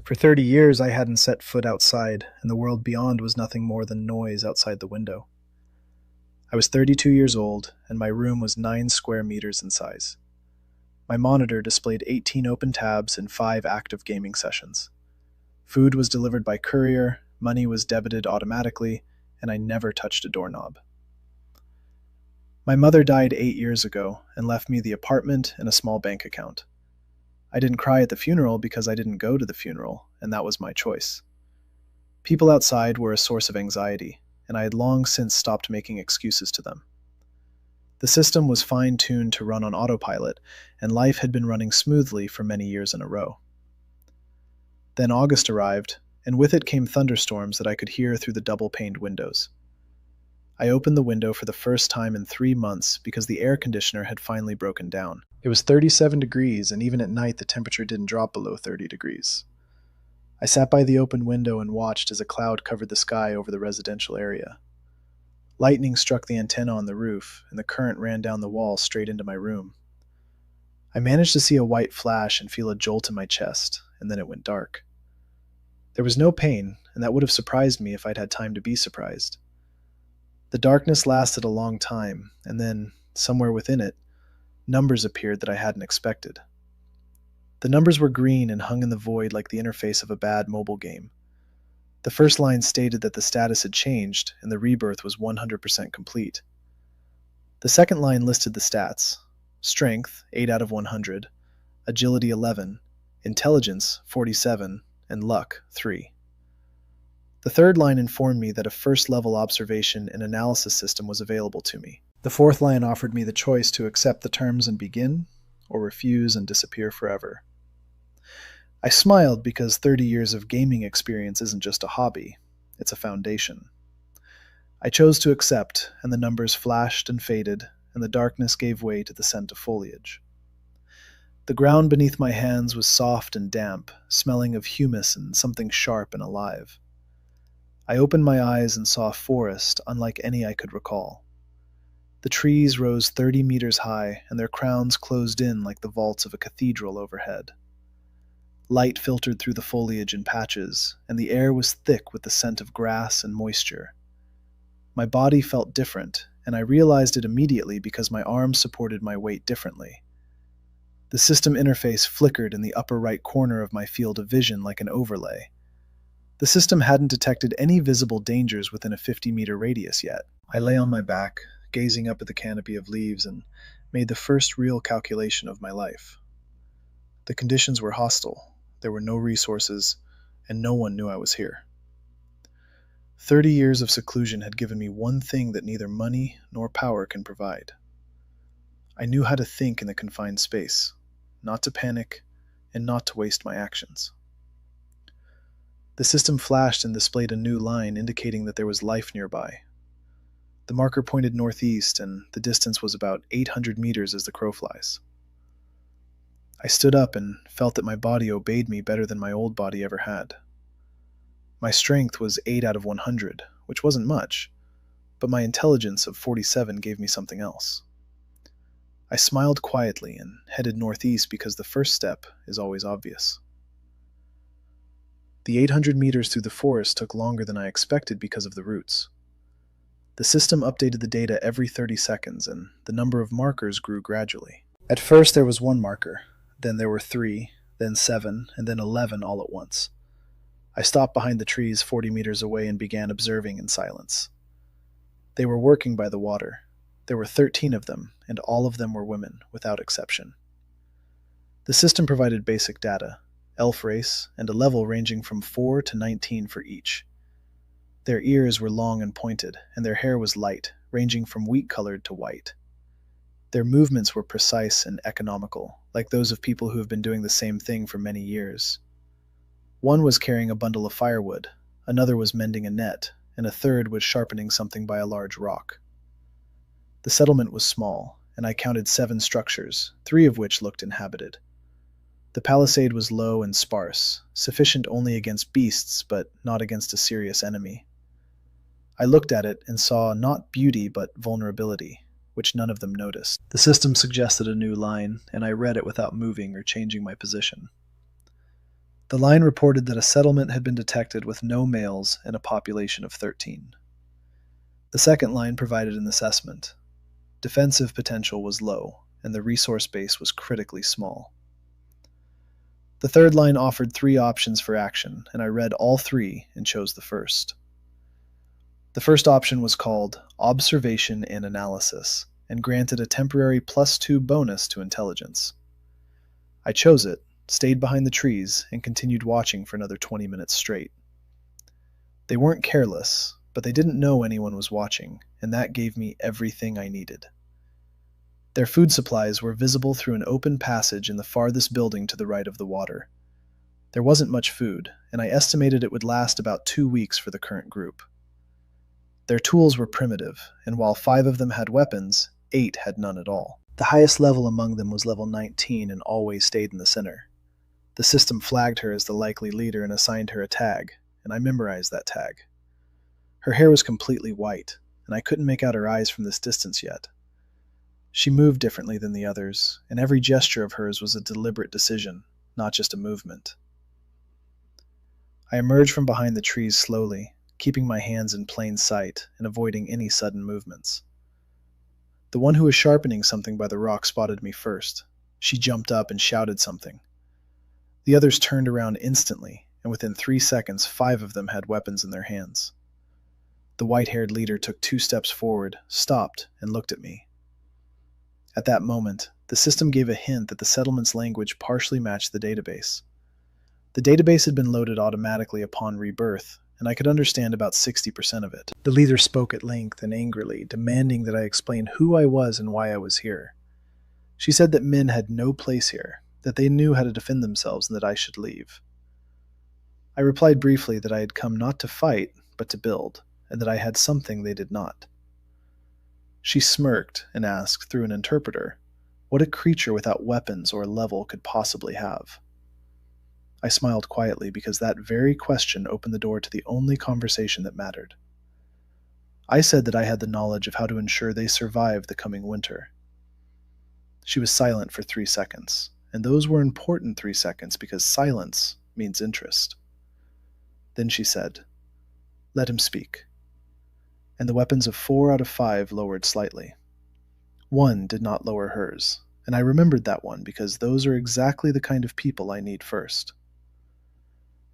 For 30 years, I hadn't set foot outside, and the world beyond was nothing more than noise outside the window. I was 32 years old, and my room was 9 square meters in size. My monitor displayed 18 open tabs and 5 active gaming sessions. Food was delivered by courier, money was debited automatically, and I never touched a doorknob. My mother died 8 years ago and left me the apartment and a small bank account. I didn't cry at the funeral because I didn't go to the funeral, and that was my choice. People outside were a source of anxiety, and I had long since stopped making excuses to them. The system was fine-tuned to run on autopilot, and life had been running smoothly for many years in a row. Then August arrived, and with it came thunderstorms that I could hear through the double-paned windows. I opened the window for the first time in 3 months because the air conditioner had finally broken down. It was 37 degrees, and even at night the temperature didn't drop below 30 degrees. I sat by the open window and watched as a cloud covered the sky over the residential area. Lightning struck the antenna on the roof, and the current ran down the wall straight into my room. I managed to see a white flash and feel a jolt in my chest, and then it went dark. There was no pain, and that would have surprised me if I'd had time to be surprised. The darkness lasted a long time, and then, somewhere within it, numbers appeared that I hadn't expected. The numbers were green and hung in the void like the interface of a bad mobile game. The first line stated that the status had changed and the rebirth was 100% complete. The second line listed the stats: strength, 8 out of 100, agility 11, intelligence 47, and luck 3. The third line informed me that a first-level observation and analysis system was available to me. The fourth line offered me the choice to accept the terms and begin, or refuse and disappear forever. I smiled because 30 years of gaming experience isn't just a hobby, it's a foundation. I chose to accept, and the numbers flashed and faded, and the darkness gave way to the scent of foliage. The ground beneath my hands was soft and damp, smelling of humus and something sharp and alive. I opened my eyes and saw a forest unlike any I could recall. The trees rose 30 meters high, and their crowns closed in like the vaults of a cathedral overhead. Light filtered through the foliage in patches, and the air was thick with the scent of grass and moisture. My body felt different, and I realized it immediately because my arms supported my weight differently. The system interface flickered in the upper right corner of my field of vision like an overlay. The system hadn't detected any visible dangers within a 50-meter radius yet. I lay on my back, gazing up at the canopy of leaves, and made the first real calculation of my life. The conditions were hostile. There were no resources, and no one knew I was here. 30 years of seclusion had given me one thing that neither money nor power can provide. I knew how to think in the confined space, not to panic, and not to waste my actions. The system flashed and displayed a new line indicating that there was life nearby. The marker pointed northeast, and the distance was about 800 meters as the crow flies. I stood up and felt that my body obeyed me better than my old body ever had. My strength was 8 out of 100, which wasn't much, but my intelligence of 47 gave me something else. I smiled quietly and headed northeast because the first step is always obvious. The 800 meters through the forest took longer than I expected because of the roots. The system updated the data every 30 seconds, and the number of markers grew gradually. At first there was 1 marker, then there were 3, then 7, and then 11 all at once. I stopped behind the trees 40 meters away and began observing in silence. They were working by the water. There were 13 of them, and all of them were women, without exception. The system provided basic data: elf race, and a level ranging from 4 to 19 for each. Their ears were long and pointed, and their hair was light, ranging from wheat-colored to white. Their movements were precise and economical, like those of people who have been doing the same thing for many years. One was carrying a bundle of firewood, another was mending a net, and a third was sharpening something by a large rock. The settlement was small, and I counted 7 structures, 3 of which looked inhabited. The palisade was low and sparse, sufficient only against beasts, but not against a serious enemy. I looked at it and saw not beauty but vulnerability, which none of them noticed. The system suggested a new line, and I read it without moving or changing my position. The line reported that a settlement had been detected with no males and a population of 13. The second line provided an assessment. Defensive potential was low, and the resource base was critically small. The third line offered 3 options for action, and I read all 3 and chose the first. The first option was called Observation and Analysis, and granted a temporary +2 bonus to intelligence. I chose it, stayed behind the trees, and continued watching for another 20 minutes straight. They weren't careless, but they didn't know anyone was watching, and that gave me everything I needed. Their food supplies were visible through an open passage in the farthest building to the right of the water. There wasn't much food, and I estimated it would last about 2 weeks for the current group. Their tools were primitive, and while 5 of them had weapons, 8 had none at all. The highest level among them was level 19 and always stayed in the center. The system flagged her as the likely leader and assigned her a tag, and I memorized that tag. Her hair was completely white, and I couldn't make out her eyes from this distance yet. She moved differently than the others, and every gesture of hers was a deliberate decision, not just a movement. I emerged from behind the trees slowly, keeping my hands in plain sight and avoiding any sudden movements. The one who was sharpening something by the rock spotted me first. She jumped up and shouted something. The others turned around instantly, and within 3 seconds 5 of them had weapons in their hands. The white-haired leader took 2 steps forward, stopped, and looked at me. At that moment, the system gave a hint that the settlement's language partially matched the database. The database had been loaded automatically upon rebirth, and I could understand about 60% of it. The leader spoke at length and angrily, demanding that I explain who I was and why I was here. She said that men had no place here, that they knew how to defend themselves, and that I should leave. I replied briefly that I had come not to fight, but to build, and that I had something they did not. She smirked and asked, through an interpreter, what a creature without weapons or level could possibly have. I smiled quietly because that very question opened the door to the only conversation that mattered. I said that I had the knowledge of how to ensure they survived the coming winter. She was silent for 3 seconds, and those were important 3 seconds because silence means interest. Then she said, "Let him speak." And the weapons of 4 out of 5 lowered slightly. 1 did not lower hers, and I remembered that one because those are exactly the kind of people I need first.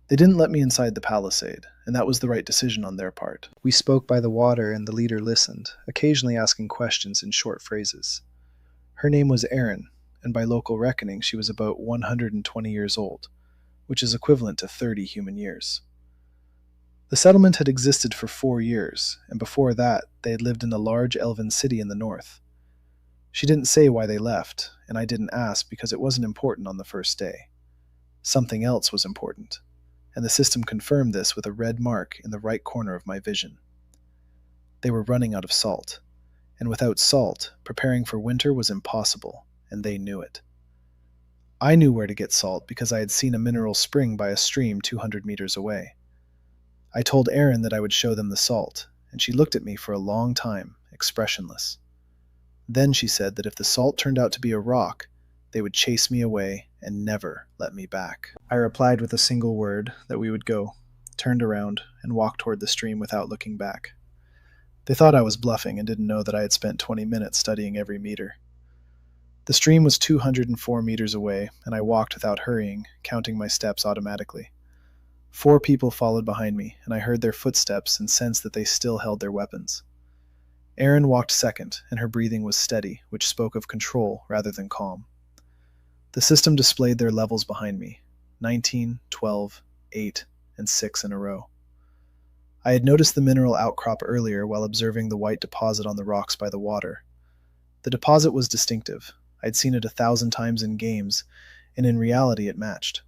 They didn't let me inside the palisade, and that was the right decision on their part. We spoke by the water, and the leader listened, occasionally asking questions in short phrases. Her name was Erin, and by local reckoning she was about 120 years old, which is equivalent to 30 human years. The settlement had existed for 4 years, and before that they had lived in a large elven city in the north. She didn't say why they left, and I didn't ask because it wasn't important on the first day. Something else was important, and the system confirmed this with a red mark in the right corner of my vision. They were running out of salt, and without salt, preparing for winter was impossible, and they knew it. I knew where to get salt because I had seen a mineral spring by a stream 200 meters away. I told Erin that I would show them the salt, and she looked at me for a long time, expressionless. Then she said that if the salt turned out to be a rock, they would chase me away and never let me back. I replied with a single word that we would go, turned around, and walked toward the stream without looking back. They thought I was bluffing and didn't know that I had spent 20 minutes studying every meter. The stream was 204 meters away, and I walked without hurrying, counting my steps automatically. 4 people followed behind me, and I heard their footsteps and sensed that they still held their weapons. Erin walked second, and her breathing was steady, which spoke of control rather than calm. The system displayed their levels behind me, 19, 12, 8, and 6 in a row. I had noticed the mineral outcrop earlier while observing the white deposit on the rocks by the water. The deposit was distinctive. I'd seen it 1,000 times in games, and in reality it matched.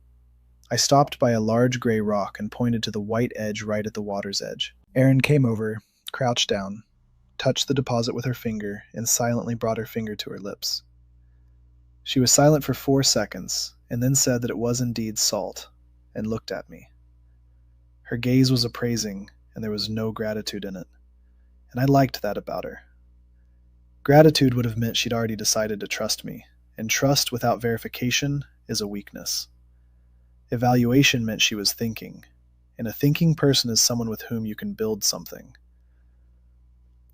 I stopped by a large gray rock and pointed to the white edge right at the water's edge. Erin came over, crouched down, touched the deposit with her finger, and silently brought her finger to her lips. She was silent for 4 seconds, and then said that it was indeed salt, and looked at me. Her gaze was appraising, and there was no gratitude in it, and I liked that about her. Gratitude would have meant she'd already decided to trust me, and trust without verification is a weakness. Evaluation meant she was thinking, and a thinking person is someone with whom you can build something.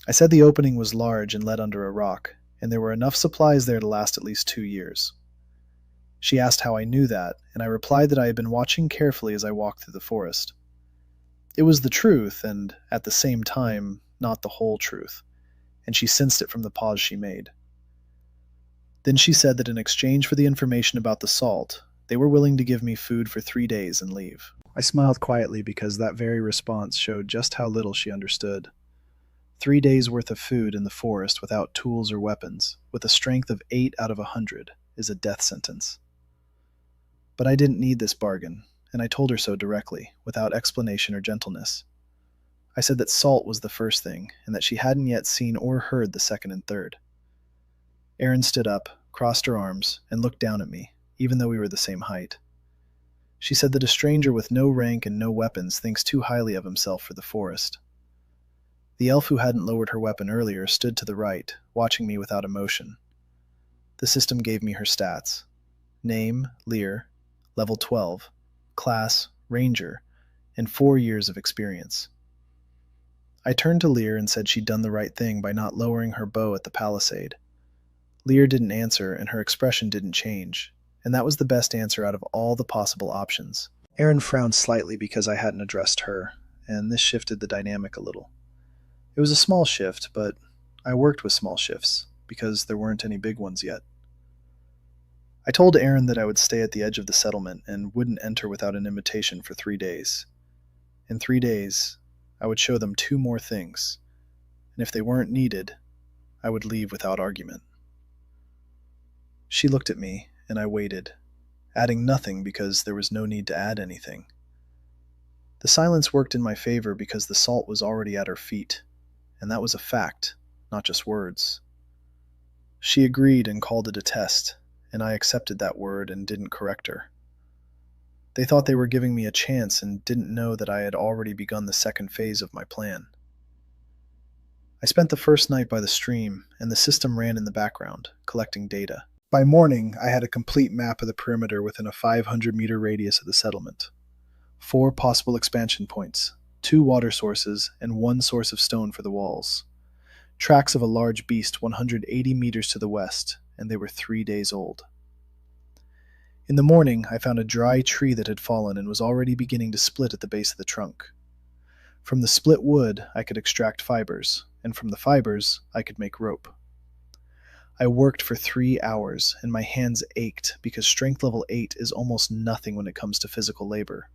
I said the opening was large and led under a rock, and there were enough supplies there to last at least 2 years. She asked how I knew that, and I replied that I had been watching carefully as I walked through the forest. It was the truth, and, at the same time, not the whole truth, and she sensed it from the pause she made. Then she said that in exchange for the information about the salt, they were willing to give me food for 3 days and leave. I smiled quietly because that very response showed just how little she understood. 3 days' worth of food in the forest without tools or weapons, with a strength of 8 out of 100, is a death sentence. But I didn't need this bargain, and I told her so directly, without explanation or gentleness. I said that salt was the first thing, and that she hadn't yet seen or heard the second and third. Erin stood up, crossed her arms, and looked down at me, even though we were the same height. She said that a stranger with no rank and no weapons thinks too highly of himself for the forest. The elf who hadn't lowered her weapon earlier stood to the right, watching me without emotion. The system gave me her stats. Name, Lear, level 12, class, Ranger, and 4 years of experience. I turned to Lear and said she'd done the right thing by not lowering her bow at the palisade. Lear didn't answer, and her expression didn't change, and that was the best answer out of all the possible options. Erin frowned slightly because I hadn't addressed her, and this shifted the dynamic a little. It was a small shift, but I worked with small shifts, because there weren't any big ones yet. I told Erin that I would stay at the edge of the settlement and wouldn't enter without an invitation for 3 days. In 3 days, I would show them 2 more things, and if they weren't needed, I would leave without argument. She looked at me, and I waited, adding nothing because there was no need to add anything. The silence worked in my favor because the salt was already at her feet, and that was a fact, not just words. She agreed and called it a test, and I accepted that word and didn't correct her. They thought they were giving me a chance and didn't know that I had already begun the second phase of my plan. I spent the first night by the stream, and the system ran in the background, collecting data. By morning, I had a complete map of the perimeter within a 500-meter radius of the settlement. 4 possible expansion points, 2 water sources, and 1 source of stone for the walls. Tracks of a large beast 180 meters to the west, and they were 3 days old. In the morning, I found a dry tree that had fallen and was already beginning to split at the base of the trunk. From the split wood, I could extract fibers, and from the fibers, I could make rope. I worked for 3 hours, and my hands ached because strength level 8 is almost nothing when it comes to physical labor.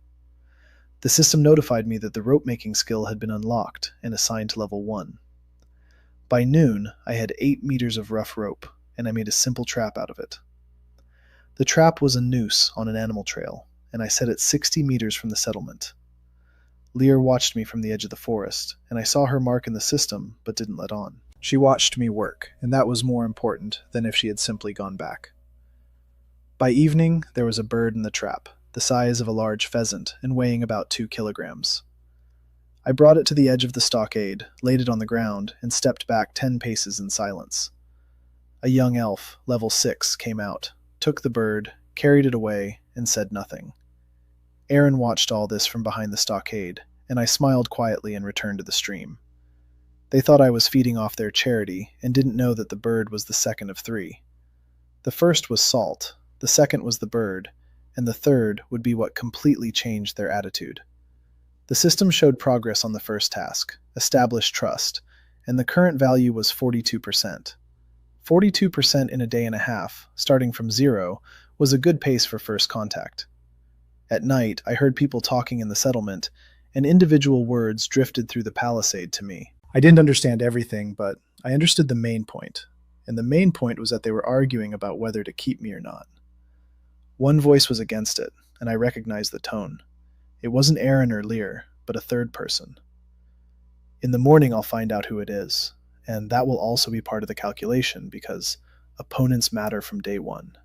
The system notified me that the rope-making skill had been unlocked and assigned to level 1. By noon, I had 8 meters of rough rope, and I made a simple trap out of it. The trap was a noose on an animal trail, and I set it 60 meters from the settlement. Lear watched me from the edge of the forest, and I saw her mark in the system, but didn't let on. She watched me work, and that was more important than if she had simply gone back. By evening, there was a bird in the trap, the size of a large pheasant and weighing about 2 kilograms. I brought it to the edge of the stockade, laid it on the ground, and stepped back 10 paces in silence. A young elf, level 6, came out, took the bird, carried it away, and said nothing. Erin watched all this from behind the stockade, and I smiled quietly and returned to the stream. They thought I was feeding off their charity and didn't know that the bird was the second of 3. The first was salt, the second was the bird, and the third would be what completely changed their attitude. The system showed progress on the first task, established trust, and the current value was 42%. 42% in a day and a half, starting from 0, was a good pace for first contact. At night, I heard people talking in the settlement, and individual words drifted through the palisade to me. I didn't understand everything, but I understood the main point, and the main point was that they were arguing about whether to keep me or not. One voice was against it, and I recognized the tone. It wasn't Erin or Lear, but a third person. In the morning I'll find out who it is, and that will also be part of the calculation because opponents matter from day 1.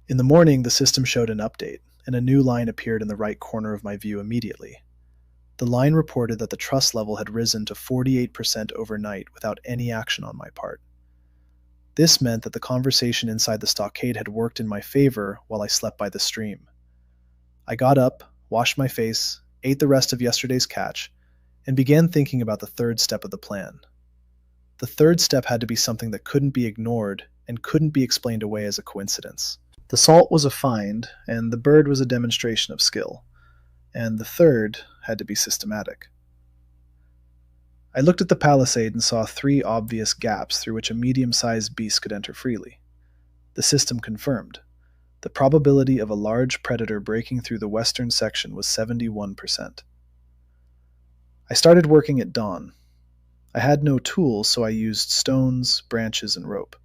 In the morning, the system showed an update, and a new line appeared in the right corner of my view immediately. The line reported that the trust level had risen to 48% overnight without any action on my part. This meant that the conversation inside the stockade had worked in my favor while I slept by the stream. I got up, washed my face, ate the rest of yesterday's catch, and began thinking about the third step of the plan. The third step had to be something that couldn't be ignored and couldn't be explained away as a coincidence. The salt was a find, and the bird was a demonstration of skill, and the third had to be systematic. I looked at the palisade and saw 3 obvious gaps through which a medium-sized beast could enter freely. The system confirmed. The probability of a large predator breaking through the western section was 71%. I started working at dawn. I had no tools, so I used stones, branches, and rope.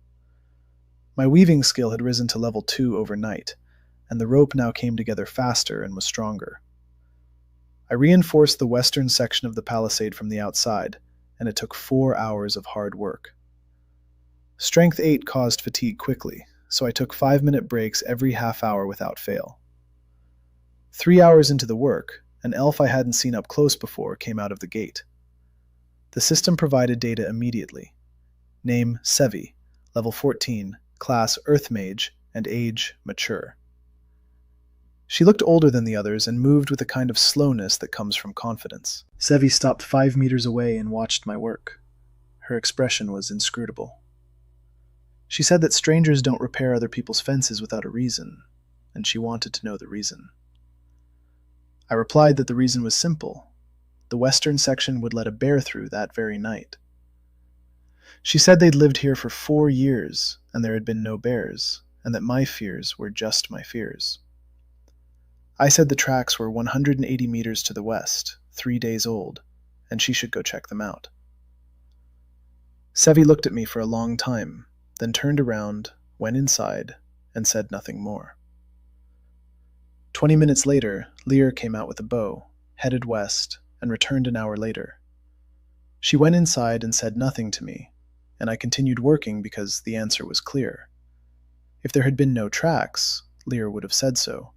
My weaving skill had risen to level 2 overnight, and the rope now came together faster and was stronger. I reinforced the western section of the palisade from the outside, and it took 4 hours of hard work. Strength 8 caused fatigue quickly, so I took 5-minute breaks every half hour without fail. 3 hours into the work, an elf I hadn't seen up close before came out of the gate. The system provided data immediately. Name Sevi, level 14, class Earth Mage, and age mature. She looked older than the others and moved with a kind of slowness that comes from confidence. Sevi stopped 5 meters away and watched my work. Her expression was inscrutable. She said that strangers don't repair other people's fences without a reason, and she wanted to know the reason. I replied that the reason was simple. The western section would let a bear through that very night. She said they'd lived here for 4 years, and there had been no bears, and that my fears were just my fears. I said the tracks were 180 meters to the west, 3 days old, and she should go check them out. Sevi looked at me for a long time, then turned around, went inside, and said nothing more. 20 minutes later, Lear came out with a bow, headed west, and returned an hour later. She went inside and said nothing to me, and I continued working because the answer was clear. If there had been no tracks, Lear would have said so,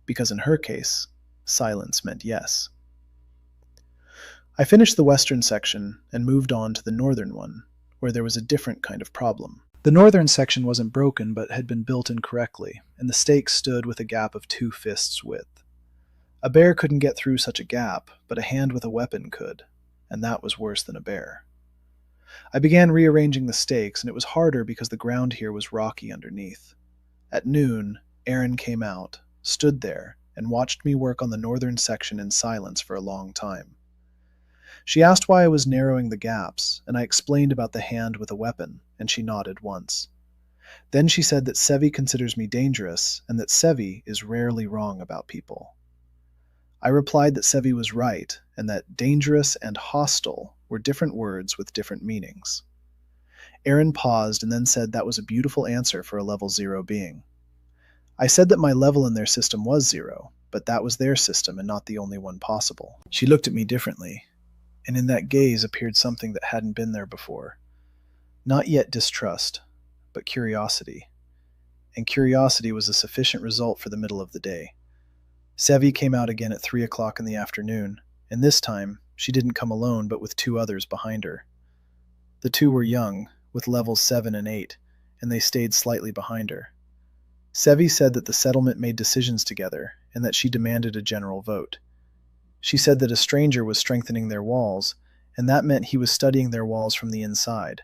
because in her case, silence meant yes. I finished the western section and moved on to the northern one, where there was a different kind of problem. The northern section wasn't broken but had been built incorrectly, and the stakes stood with a gap of 2 fists width. A bear couldn't get through such a gap, but a hand with a weapon could, and that was worse than a bear. I began rearranging the stakes, and it was harder because the ground here was rocky underneath. At noon, Erin came out, stood there, and watched me work on the northern section in silence for a long time. She asked why I was narrowing the gaps, and I explained about the hand with a weapon, and she nodded once. Then she said that Sevi considers me dangerous, and that Sevi is rarely wrong about people. I replied that Sevi was right, and that dangerous and hostile were different words with different meanings. Erin paused and then said that was a beautiful answer for a level 0 being. I said that my level in their system was 0, but that was their system and not the only one possible. She looked at me differently, and in that gaze appeared something that hadn't been there before. Not yet distrust, but curiosity. And curiosity was a sufficient result for the middle of the day. Sevi came out again at 3 o'clock in the afternoon, and this time she didn't come alone but with 2 others behind her. The 2 were young, with levels 7 and 8, and they stayed slightly behind her. Sevi said that the settlement made decisions together, and that she demanded a general vote. She said that a stranger was strengthening their walls, and that meant he was studying their walls from the inside.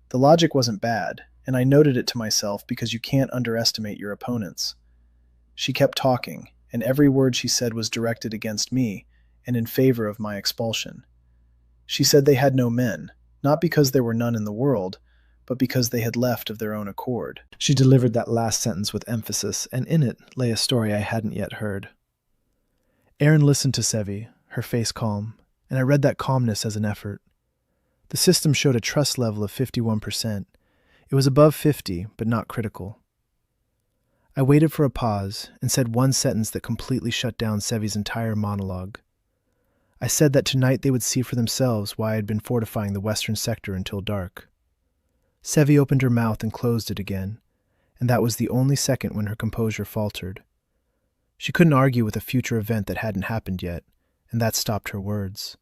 The logic wasn't bad, and I noted it to myself because you can't underestimate your opponents. She kept talking, and every word she said was directed against me and in favor of my expulsion. She said they had no men, not because there were none in the world, but because they had left of their own accord. She delivered that last sentence with emphasis, and in it lay a story I hadn't yet heard. Erin listened to Sevi, her face calm, and I read that calmness as an effort. The system showed a trust level of 51%. It was above 50, but not critical. I waited for a pause and said one sentence that completely shut down Sevi's entire monologue. I said that tonight they would see for themselves why I had been fortifying the western sector until dark. Sevi opened her mouth and closed it again, and that was the only second when her composure faltered. She couldn't argue with a future event that hadn't happened yet, and that stopped her words.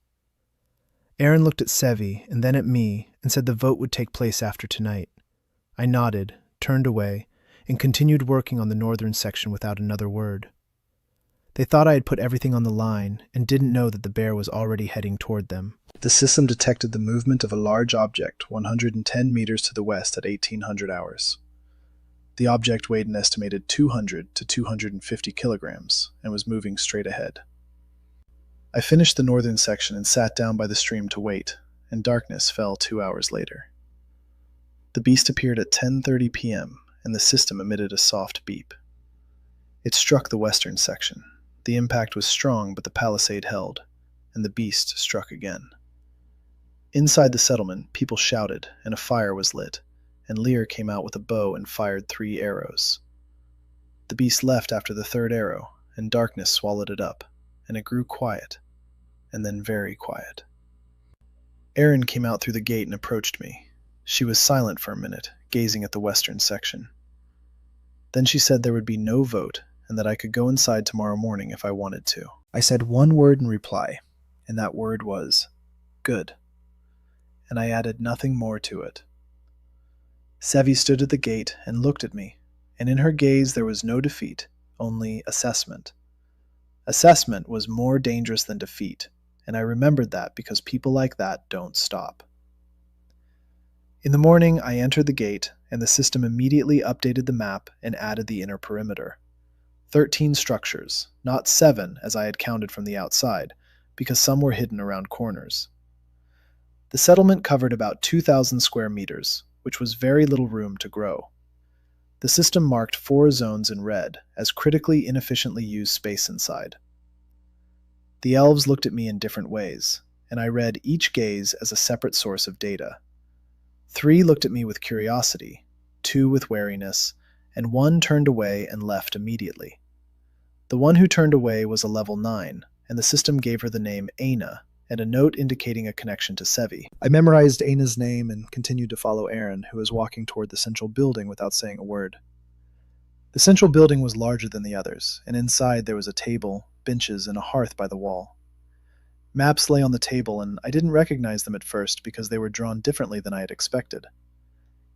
Erin looked at Sevi and then at me and said the vote would take place after tonight. I nodded, turned away, and continued working on the northern section without another word. They thought I had put everything on the line and didn't know that the bear was already heading toward them. The system detected the movement of a large object 110 meters to the west at 1800 hours. The object weighed an estimated 200 to 250 kilograms and was moving straight ahead. I finished the northern section and sat down by the stream to wait, and darkness fell 2 hours later. The beast appeared at 10:30 p.m., and the system emitted a soft beep. It struck the western section. The impact was strong, but the palisade held, and the beast struck again. Inside the settlement, people shouted, and a fire was lit, and Lear came out with a bow and fired 3 arrows. The beast left after the 3rd arrow, and darkness swallowed it up, and it grew quiet, and then very quiet. Erin came out through the gate and approached me. She was silent for a minute, gazing at the western section. Then she said there would be no vote, and that I could go inside tomorrow morning if I wanted to. I said one word in reply, and that word was, "Good." And I added nothing more to it. Sevi stood at the gate and looked at me, and in her gaze there was no defeat, only assessment. Assessment was more dangerous than defeat, and I remembered that because people like that don't stop. In the morning, I entered the gate, and the system immediately updated the map and added the inner perimeter. 13 structures, not 7 as I had counted from the outside, because some were hidden around corners. The settlement covered about 2,000 square meters, which was very little room to grow. The system marked 4 zones in red as critically inefficiently used space inside. The elves looked at me in different ways, and I read each gaze as a separate source of data. 3 looked at me with curiosity, 2 with wariness, and 1 turned away and left immediately. The one who turned away was a level 9, and the system gave her the name Aina, and a note indicating a connection to Sevi. I memorized Aina's name and continued to follow Erin, who was walking toward the central building without saying a word. The central building was larger than the others, and inside there was a table, benches, and a hearth by the wall. Maps lay on the table, and I didn't recognize them at first because they were drawn differently than I had expected.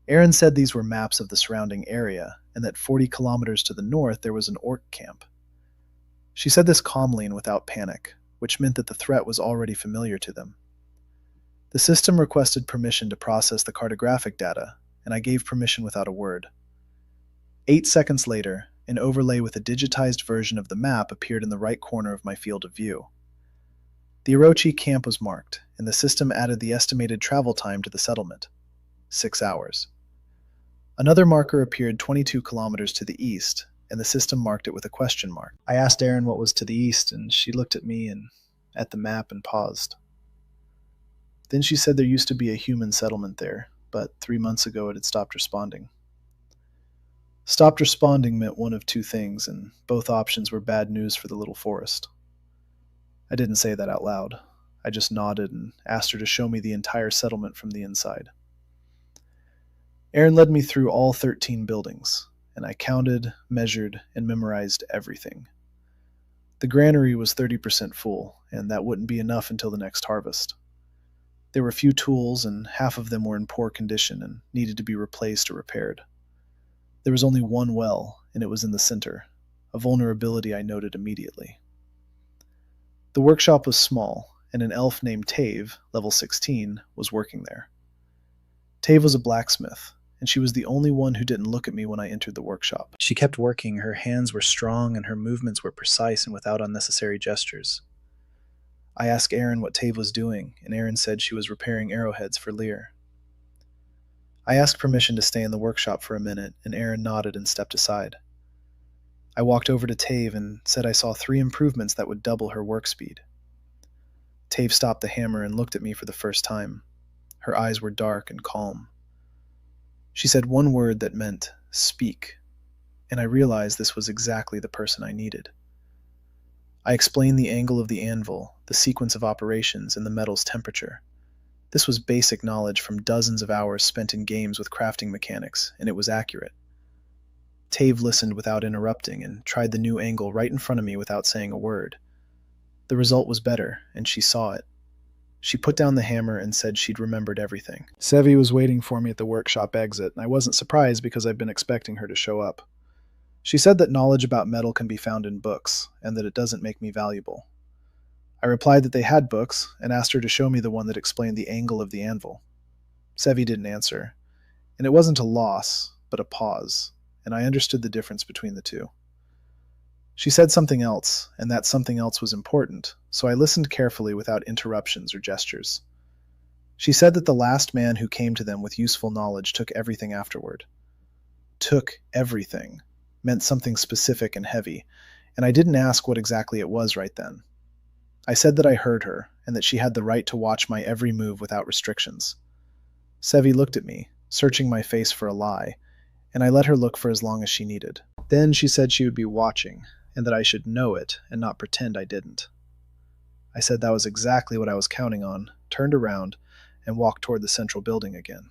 Erin said these were maps of the surrounding area, and that 40 kilometers to the north there was an orc camp. She said this calmly and without panic, which meant that the threat was already familiar to them. The system requested permission to process the cartographic data, and I gave permission without a word. 8 seconds later, an overlay with a digitized version of the map appeared in the right corner of my field of view. The Orochi camp was marked, and the system added the estimated travel time to the settlement: 6 hours. Another marker appeared 22 kilometers to the east, and the system marked it with a question mark. I asked Erin what was to the east, and she looked at me and at the map and paused. Then she said there used to be a human settlement there, but 3 months ago it had stopped responding. Stopped responding meant one of 2 things, and both options were bad news for the little forest. I didn't say that out loud. I just nodded and asked her to show me the entire settlement from the inside. Erin led me through all 13 buildings, and I counted, measured, and memorized everything. The granary was 30% full, and that wouldn't be enough until the next harvest. There were few tools, and half of them were in poor condition and needed to be replaced or repaired. There was only one well, and it was in the center, a vulnerability I noted immediately. The workshop was small, and an elf named Tave, level 16, was working there. Tave was a blacksmith, and she was the only one who didn't look at me when I entered the workshop. She kept working, her hands were strong, and her movements were precise and without unnecessary gestures. I asked Erin what Tave was doing, and Erin said she was repairing arrowheads for Lear. I asked permission to stay in the workshop for a minute, and Erin nodded and stepped aside. I walked over to Tave and said I saw 3 improvements that would double her work speed. Tave stopped the hammer and looked at me for the first time. Her eyes were dark and calm. She said one word that meant, "Speak," and I realized this was exactly the person I needed. I explained the angle of the anvil, the sequence of operations, and the metal's temperature. This was basic knowledge from dozens of hours spent in games with crafting mechanics, and it was accurate. Tave listened without interrupting and tried the new angle right in front of me without saying a word. The result was better, and she saw it. She put down the hammer and said she'd remembered everything. Sevi was waiting for me at the workshop exit, and I wasn't surprised because I'd been expecting her to show up. She said that knowledge about metal can be found in books, and that it doesn't make me valuable. I replied that they had books, and asked her to show me the one that explained the angle of the anvil. Sevi didn't answer, and it wasn't a loss, but a pause, and I understood the difference between the two. She said something else, and that something else was important, so I listened carefully without interruptions or gestures. She said that the last man who came to them with useful knowledge took everything afterward. Took everything meant something specific and heavy, and I didn't ask what exactly it was right then. I said that I heard her, and that she had the right to watch my every move without restrictions. Sevi looked at me, searching my face for a lie, and I let her look for as long as she needed. Then she said she would be watching, and that I should know it and not pretend I didn't. I said that was exactly what I was counting on, turned around, and walked toward the central building again.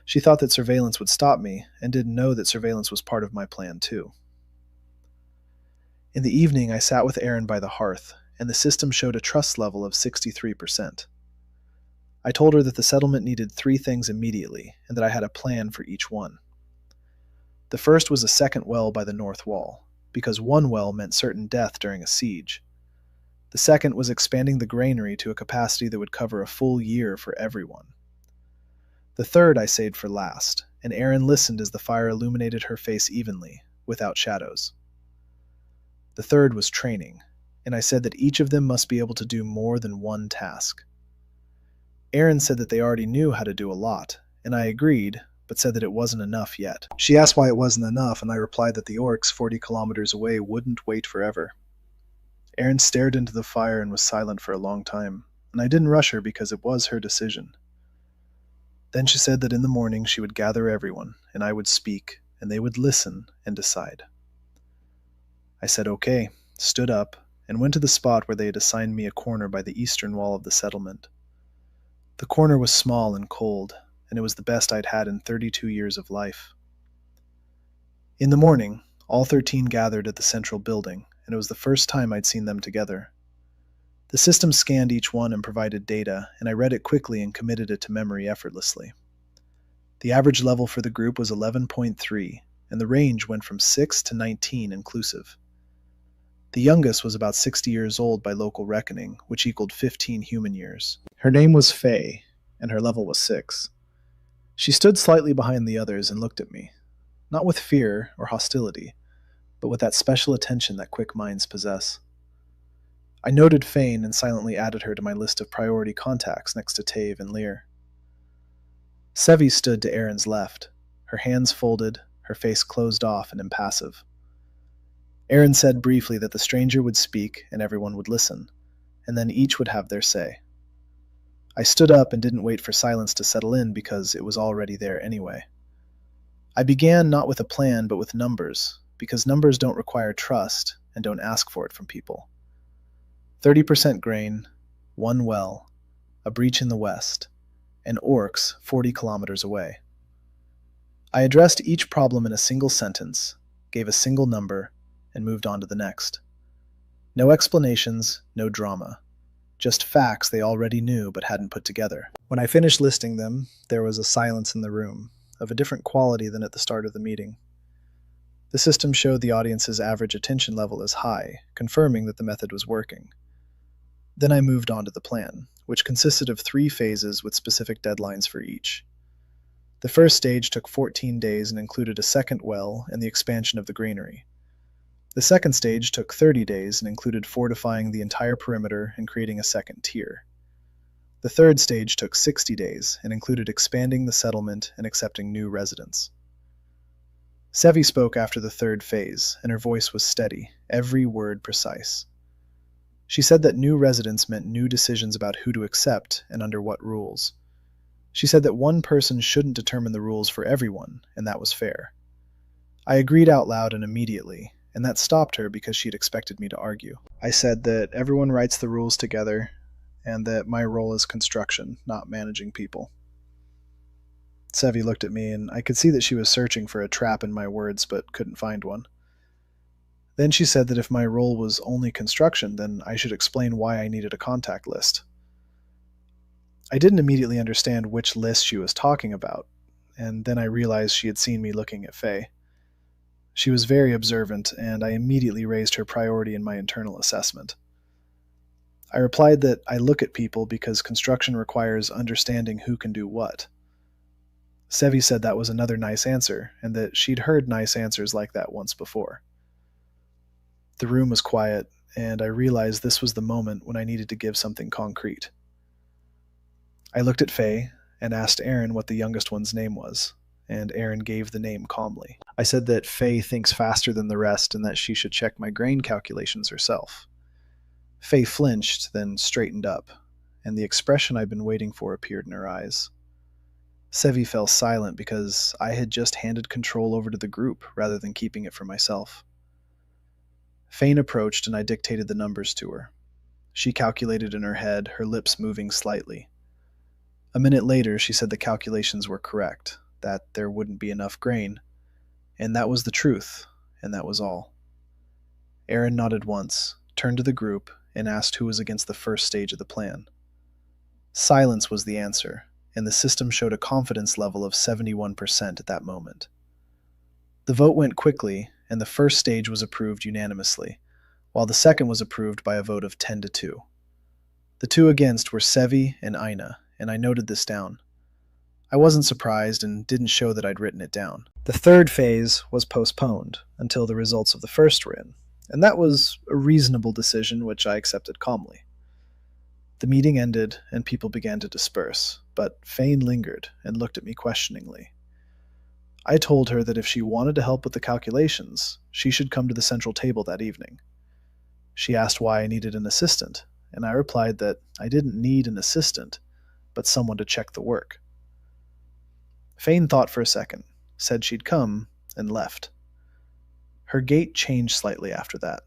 She thought that surveillance would stop me, and didn't know that surveillance was part of my plan too. In the evening, I sat with Aaron by the hearth, and the system showed a trust level of 63%. I told her that the settlement needed 3 things immediately, and that I had a plan for each one. The first was a second well by the north wall, because one well meant certain death during a siege. The second was expanding the granary to a capacity that would cover a full year for everyone. The third I saved for last, and Erin listened as the fire illuminated her face evenly, without shadows. The third was training, and I said that each of them must be able to do more than one task. Erin said that they already knew how to do a lot, and I agreed, but said that it wasn't enough yet. She asked why it wasn't enough, and I replied that the orcs 40 kilometers away wouldn't wait forever. Erin stared into the fire and was silent for a long time, and I didn't rush her because it was her decision. Then she said that in the morning she would gather everyone, and I would speak, and they would listen and decide. I said okay, stood up, and went to the spot where they had assigned me a corner by the eastern wall of the settlement. The corner was small and cold, and it was the best I'd had in 32 years of life. In the morning, all 13 gathered at the central building, and it was the first time I'd seen them together. The system scanned each one and provided data, and I read it quickly and committed it to memory effortlessly. The average level for the group was 11.3, and the range went from 6 to 19 inclusive. The youngest was about 60 years old by local reckoning, which equaled 15 human years. Her name was Faye, and her level was 6. She stood slightly behind the others and looked at me, not with fear or hostility, but with that special attention that quick minds possess. I noted Fane and silently added her to my list of priority contacts next to Tave and Lear. Sevi stood to Aaron's left, her hands folded, her face closed off and impassive. Aaron said briefly that the stranger would speak and everyone would listen, and then each would have their say. I stood up and didn't wait for silence to settle in because it was already there anyway. I began not with a plan but with numbers, because numbers don't require trust and don't ask for it from people. 30% grain, 1 well, a breach in the west, and orcs 40 kilometers away. I addressed each problem in a single sentence, gave a single number, and moved on to the next. No explanations, no drama. Just facts they already knew but hadn't put together. When I finished listing them, there was a silence in the room, of a different quality than at the start of the meeting. The system showed the audience's average attention level as high, confirming that the method was working. Then I moved on to the plan, which consisted of 3 phases with specific deadlines for each. The first stage took 14 days and included a second well and the expansion of the granary. The second stage took 30 days and included fortifying the entire perimeter and creating a second tier. The third stage took 60 days and included expanding the settlement and accepting new residents. Sevi spoke after the third phase, and her voice was steady, every word precise. She said that new residents meant new decisions about who to accept and under what rules. She said that one person shouldn't determine the rules for everyone, and that was fair. I agreed out loud and immediately, and that stopped her because she'd expected me to argue. I said that everyone writes the rules together, and that my role is construction, not managing people. Sevi looked at me, and I could see that she was searching for a trap in my words, but couldn't find one. Then she said that if my role was only construction, then I should explain why I needed a contact list. I didn't immediately understand which list she was talking about, and then I realized she had seen me looking at Faye. She was very observant, and I immediately raised her priority in my internal assessment. I replied that I look at people because construction requires understanding who can do what. Sevi said that was another nice answer, and that she'd heard nice answers like that once before. The room was quiet, and I realized this was the moment when I needed to give something concrete. I looked at Faye and asked Aaron what the youngest one's name was, and Aaron gave the name calmly. I said that Faye thinks faster than the rest and that she should check my grain calculations herself. Faye flinched, then straightened up, and the expression I'd been waiting for appeared in her eyes. Sevi fell silent because I had just handed control over to the group rather than keeping it for myself. Fane approached and I dictated the numbers to her. She calculated in her head, her lips moving slightly. A minute later, she said the calculations were correct, that there wouldn't be enough grain, and that was the truth, and that was all. Aaron nodded once, turned to the group, and asked who was against the first stage of the plan. Silence was the answer, and the system showed a confidence level of 71% at that moment. The vote went quickly, and the first stage was approved unanimously, while the second was approved by a vote of 10-2. The two against were Sevi and Aina, and I noted this down. I wasn't surprised and didn't show that I'd written it down. The third phase was postponed until the results of the first were in, and that was a reasonable decision which I accepted calmly. The meeting ended and people began to disperse, but Fane lingered and looked at me questioningly. I told her that if she wanted to help with the calculations, she should come to the central table that evening. She asked why I needed an assistant, and I replied that I didn't need an assistant, but someone to check the work. Fane thought for a second, said she'd come, and left. Her gait changed slightly after that.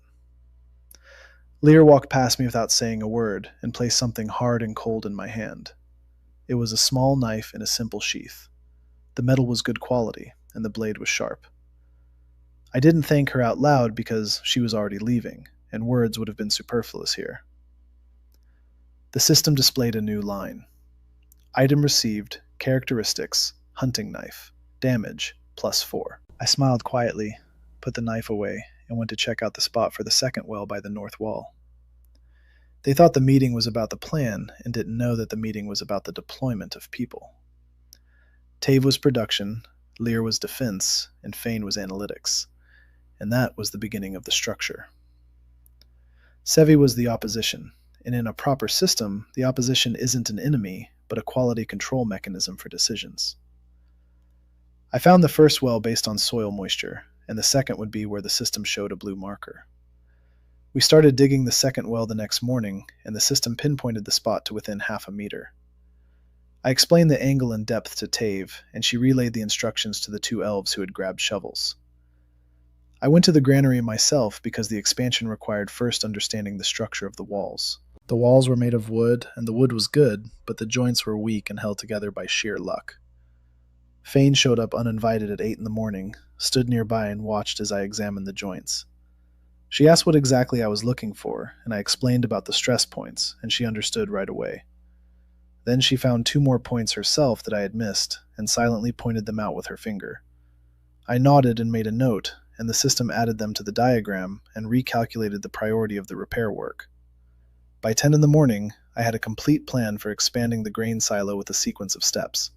Lear walked past me without saying a word and placed something hard and cold in my hand. It was a small knife in a simple sheath. The metal was good quality, and the blade was sharp. I didn't thank her out loud because she was already leaving, and words would have been superfluous here. The system displayed a new line. Item received, characteristics, hunting knife, damage, +4. I smiled quietly, put the knife away, and went to check out the spot for the second well by the north wall. They thought the meeting was about the plan and didn't know that the meeting was about the deployment of people. Tave was production, Lear was defense, and Fane was analytics, and that was the beginning of the structure. Sevi was the opposition, and in a proper system, the opposition isn't an enemy, but a quality control mechanism for decisions. I found the first well based on soil moisture, and the second would be where the system showed a blue marker. We started digging the second well the next morning, and the system pinpointed the spot to within half a meter. I explained the angle and depth to Tave, and she relayed the instructions to the two elves who had grabbed shovels. I went to the granary myself because the expansion required first understanding the structure of the walls. The walls were made of wood, and the wood was good, but the joints were weak and held together by sheer luck. Fane showed up uninvited at 8 in the morning, stood nearby and watched as I examined the joints. She asked what exactly I was looking for, and I explained about the stress points, and she understood right away. Then she found 2 more points herself that I had missed, and silently pointed them out with her finger. I nodded and made a note, and the system added them to the diagram and recalculated the priority of the repair work. By 10 in the morning, I had a complete plan for expanding the grain silo with a sequence of steps.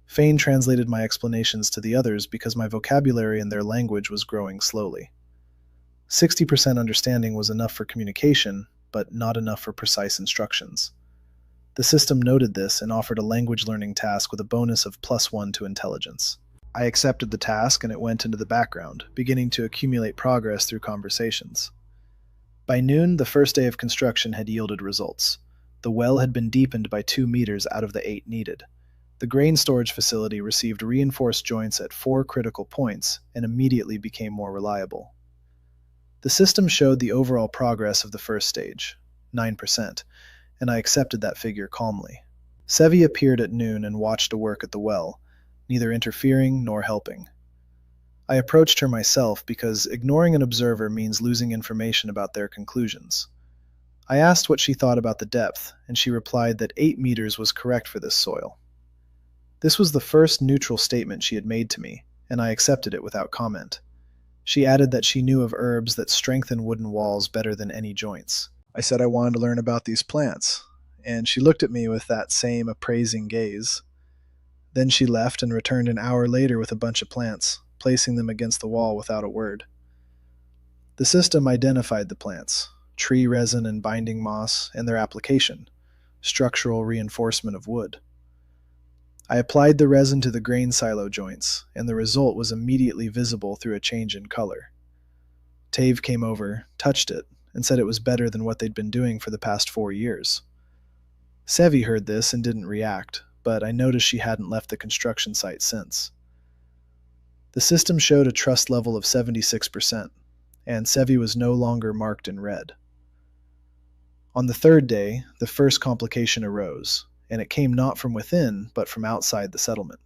Fane translated my explanations to the others because my vocabulary in their language was growing slowly. 60% understanding was enough for communication, but not enough for precise instructions. The system noted this and offered a language learning task with a bonus of +1 to intelligence. I accepted the task and it went into the background, beginning to accumulate progress through conversations. By noon, the first day of construction had yielded results. The well had been deepened by 2 meters out of the 8 needed. The grain storage facility received reinforced joints at 4 critical points and immediately became more reliable. The system showed the overall progress of the first stage, 9%, and I accepted that figure calmly. Sevi appeared at noon and watched a work at the well, neither interfering nor helping. I approached her myself because ignoring an observer means losing information about their conclusions. I asked what she thought about the depth, and she replied that 8 meters was correct for this soil. This was the first neutral statement she had made to me, and I accepted it without comment. She added that she knew of herbs that strengthen wooden walls better than any joints. I said I wanted to learn about these plants, and she looked at me with that same appraising gaze. Then she left and returned an hour later with a bunch of plants, placing them against the wall without a word. The system identified the plants, tree resin and binding moss, and their application, structural reinforcement of wood. I applied the resin to the grain silo joints, and the result was immediately visible through a change in color. Tave came over, touched it, and said it was better than what they'd been doing for the past 4 years. Sevi heard this and didn't react, but I noticed she hadn't left the construction site since. The system showed a trust level of 76%, and Sevi was no longer marked in red. On the third day, the first complication arose, and it came not from within, but from outside the settlement.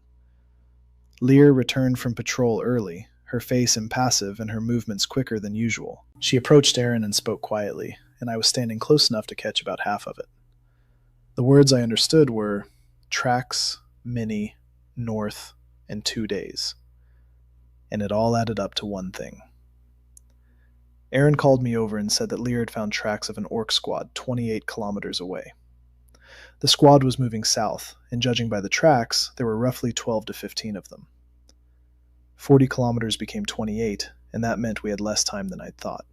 Lear returned from patrol early, her face impassive and her movements quicker than usual. She approached Aaron and spoke quietly, and I was standing close enough to catch about half of it. The words I understood were tracks, mini, north, and 2 days. And it all added up to one thing. Aaron called me over and said that Lear had found tracks of an orc squad 28 kilometers away. The squad was moving south, and judging by the tracks, there were roughly 12 to 15 of them. 40 kilometers became 28, and that meant we had less time than I'd thought.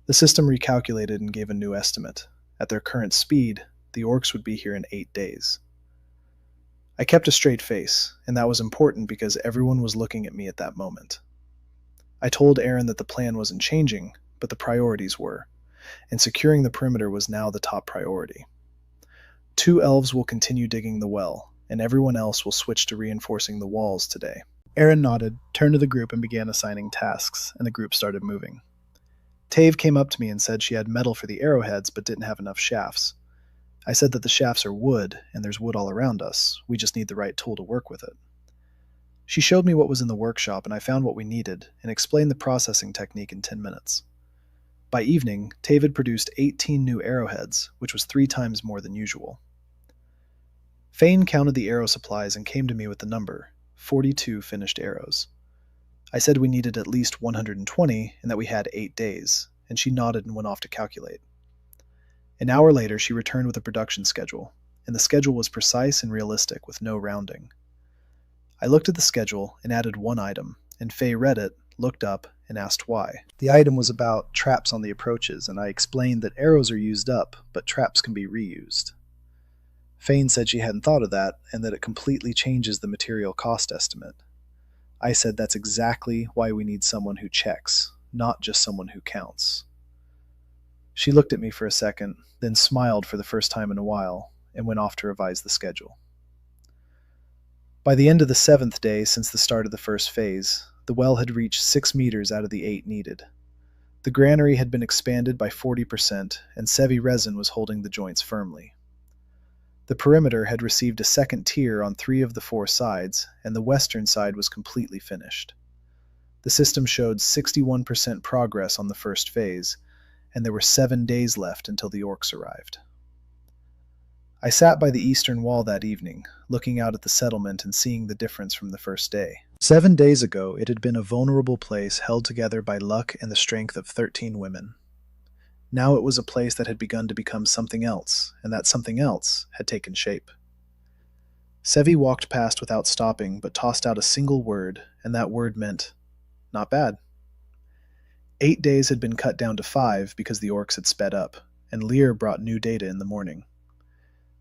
The system recalculated and gave a new estimate. At their current speed, the orcs would be here in 8 days. I kept a straight face, and that was important because everyone was looking at me at that moment. I told Aaron that the plan wasn't changing, but the priorities were, and securing the perimeter was now the top priority. 2 elves will continue digging the well, and everyone else will switch to reinforcing the walls today. Aaron nodded, turned to the group, and began assigning tasks, and the group started moving. Tave came up to me and said she had metal for the arrowheads but didn't have enough shafts. I said that the shafts are wood, and there's wood all around us. We just need the right tool to work with it. She showed me what was in the workshop, and I found what we needed, and explained the processing technique in 10 minutes. By evening, Tave had produced 18 new arrowheads, which was 3 times more than usual. Fane counted the arrow supplies and came to me with the number, 42 finished arrows. I said we needed at least 120 and that we had 8 days, and she nodded and went off to calculate. An hour later, she returned with a production schedule, and the schedule was precise and realistic with no rounding. I looked at the schedule and added 1 item, and Faye read it, looked up, and asked why. The item was about traps on the approaches, and I explained that arrows are used up, but traps can be reused. Fane said she hadn't thought of that, and that it completely changes the material cost estimate. I said that's exactly why we need someone who checks, not just someone who counts. She looked at me for a second, then smiled for the first time in a while, and went off to revise the schedule. By the end of the 7th day since the start of the first phase, the well had reached 6 meters out of the 8 needed. The granary had been expanded by 40%, and Sevi resin was holding the joints firmly. The perimeter had received a second tier on 3 of the 4 sides, and the western side was completely finished. The system showed 61% progress on the first phase, and there were 7 days left until the orcs arrived. I sat by the eastern wall that evening, looking out at the settlement and seeing the difference from the first day. 7 days ago, it had been a vulnerable place held together by luck and the strength of 13 women. Now it was a place that had begun to become something else, and that something else had taken shape. Sevi walked past without stopping, but tossed out a single word, and that word meant, not bad. 8 days had been cut down to 5 because the orcs had sped up, and Lear brought new data in the morning.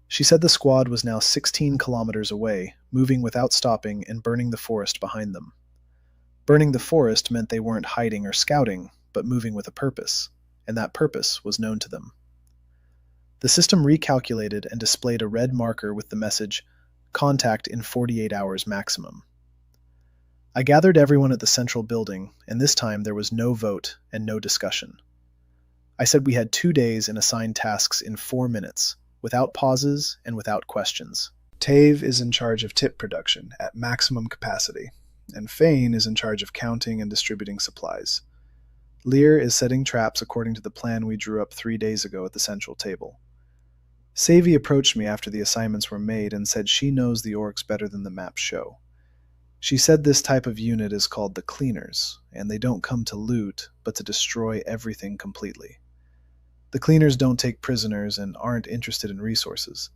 She said the squad was now 16 kilometers away, moving without stopping and burning the forest behind them. Burning the forest meant they weren't hiding or scouting, but moving with a purpose, and that purpose was known to them. The system recalculated and displayed a red marker with the message, "Contact in 48 hours maximum." I gathered everyone at the central building, and this time there was no vote and no discussion. I said we had 2 days and assigned tasks in 4 minutes, without pauses and without questions. Tave is in charge of tip production at maximum capacity, and Fane is in charge of counting and distributing supplies. Lear is setting traps according to the plan we drew up 3 days ago at the central table. Sevi approached me after the assignments were made and said she knows the orcs better than the maps show. She said this type of unit is called the cleaners, and they don't come to loot, but to destroy everything completely. The cleaners don't take prisoners and aren't interested in resources.